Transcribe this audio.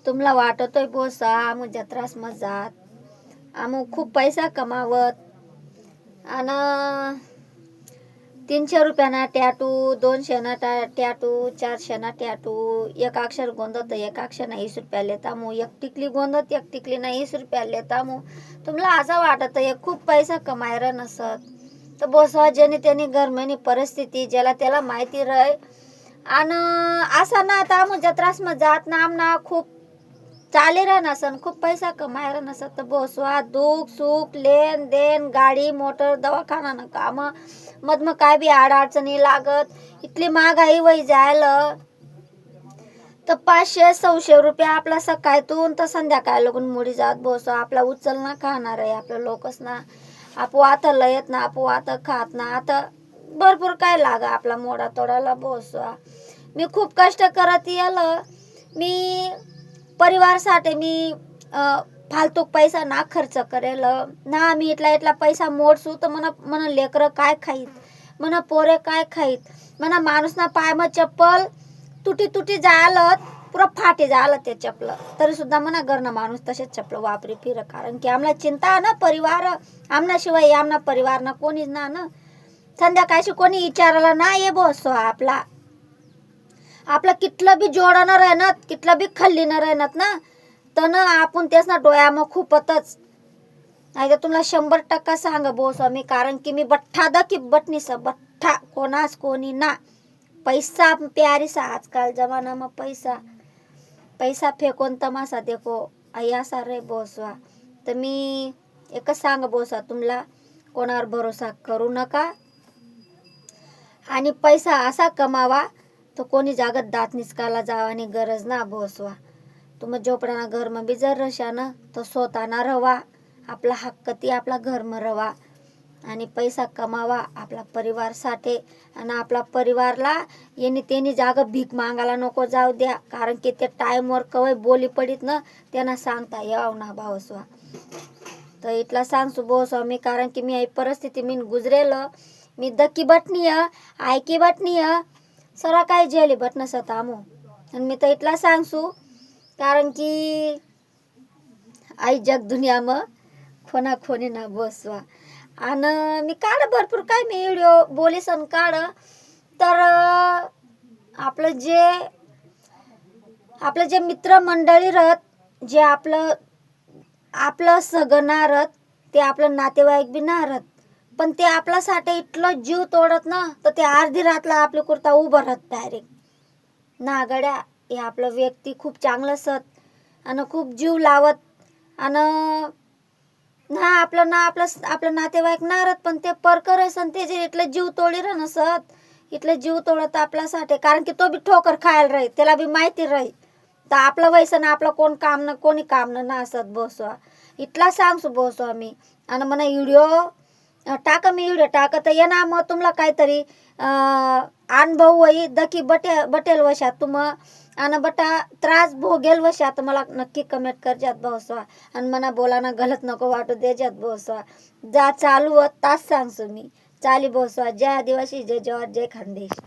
तुम्हाला वाटतोय बोस आम जत्रास मग जात आम खूप पैसा कमावत आणि 300 रुपयाना टॅटू 200 ना टॅटू 400 ना टॅटू एक अक्षर गोंदत एक अक्षर ना 20 रुपया लेता मग एक टिकली गोंदत एक टिकली ना 20 रुपया लेता मग तुम्हाला असं वाटत खूप पैसा कमायला नसत तर बोस ज्याने त्याने गरमेनी परिस्थिती ज्याला त्याला माहिती राह आणि असा ना आता मग जत्रास मग जात ना आमना खूप चाले रहा नसन खूप पैसा कमायला नसत तर बोसवा दुःख सुख लेन देन गाडी मोटर दवाखाना न काम मग काय बी अडचणी लागत इतली महागाई वय जायला तर 500-600 रुपया आपला सकाळतून तर संध्याकाळ लगून मुडी जात बोस आपला उचल ना खाणार आहे आपलं लोकच ना आपू आता लयत ना आपू आता खात ना आता भरपूर काय लागा आपला मोडा तोडाला बोसवा मी खूप कष्ट करत यालं मी परिवारसाठी मी फालतूक पैसा ना खर्च करेल ना मी इतला पैसा मोडसू तर मन लेकरं काय खाईत मन पोरे काय खाईत मना माणूस ना पाय मग चप्पल तुटी जायला पुरा फाटे जायला ते चप्पल तरी सुद्धा मना घरनं माणूस तसेच चप्पल वापरी फिर कारण की आम्हाला चिंता ना परिवार आमना शिवाय आमना परिवार ना कोणीच ना संध्याकाळशी कोणी विचारायला ना ये बोस आपलं कितलं बी जोडणं राहणार कितलं बी खल्लीनं राहणार ना तर ना आपण तेच ना डोया मग खूपतच नाही तर तुला 100% सांग बोस मी कारण की मी बठ्ठा द की बटनीस बठ्ठा कोणास कोणी ना पैसा प्यारीसा आजकाल जमाना में पैसा फेकून तमाशा देखो असा रे बोसवा तर मी एकच सांग बोसा तुम्हाला कोणावर भरोसा करू नका आणि पैसा असा कमावा तो कोणी जागत दात निसकाला जावानी गरज ना बोसवा तुम झोपडाना घर में बी जर रशा ना तो स्वतःना रवा आपला हक्क ती आपला घर में रवा आणि पैसा कमावा आपला परिवारसाठी आणि आपला परिवारला येणे तेनी जागा भीक मागायला नको जाऊ द्या कारण की ते टाईमवर कवय बोली पडित ना त्यांना सांगता याव ना भावसवा तर इतला सांगसू बोसवा मी कारण की मी परिस्थिती मी गुजरेल मी दकी बटनीय आयकी बटनीय सरा काय झेली बटन सतामू आणि मी तर इतला सांगसू कारण की आई जग दुनिया मग खोना खोनी ना बसवा आणि मी काढ भरपूर काय मी व्हिडिओ बोलीसन काढ तर आपलं जे मित्र मंडळी राहत जे आपलं सगना राहत ते आपलं नातेवाईक बी ना राहत पण ते आपल्यासाठी इतलं जीव तोडत ना तर ते अर्धी रातला आपल्या कुर्ता उभं राहत डायरेक्ट ना गड्या हे आपलं व्यक्ती खूप चांगलं सत आणि खूप जीव लावत आणि ना आपलं नातेवाईक नारत पण ते परकर असन ते जे इतलं जीव तोडी रह नसत इतलं जीव तोडत आपल्यासाठी कारण की तो बी ठोकर खायला राही त्याला बी माहिती राही तर आपलं वयसन आपलं कोणी काम ना असत बोसवा इतला सांगसू बोसवा मी आणि मला व्हिडिओ टाकत ये ना मग तुम्हाला काहीतरी अनुभव वही दकी बटेल वशात तुम आणि बटा त्रास भोगेल वशात मला नक्की कमेंट करजात बोसवा आणि मना बोलाना गलत नको वाटू देजात बोसवा जा चालू तास सांगसू मी चाली बोसवा जय आदिवासी जय जवाहर जय खानदेश.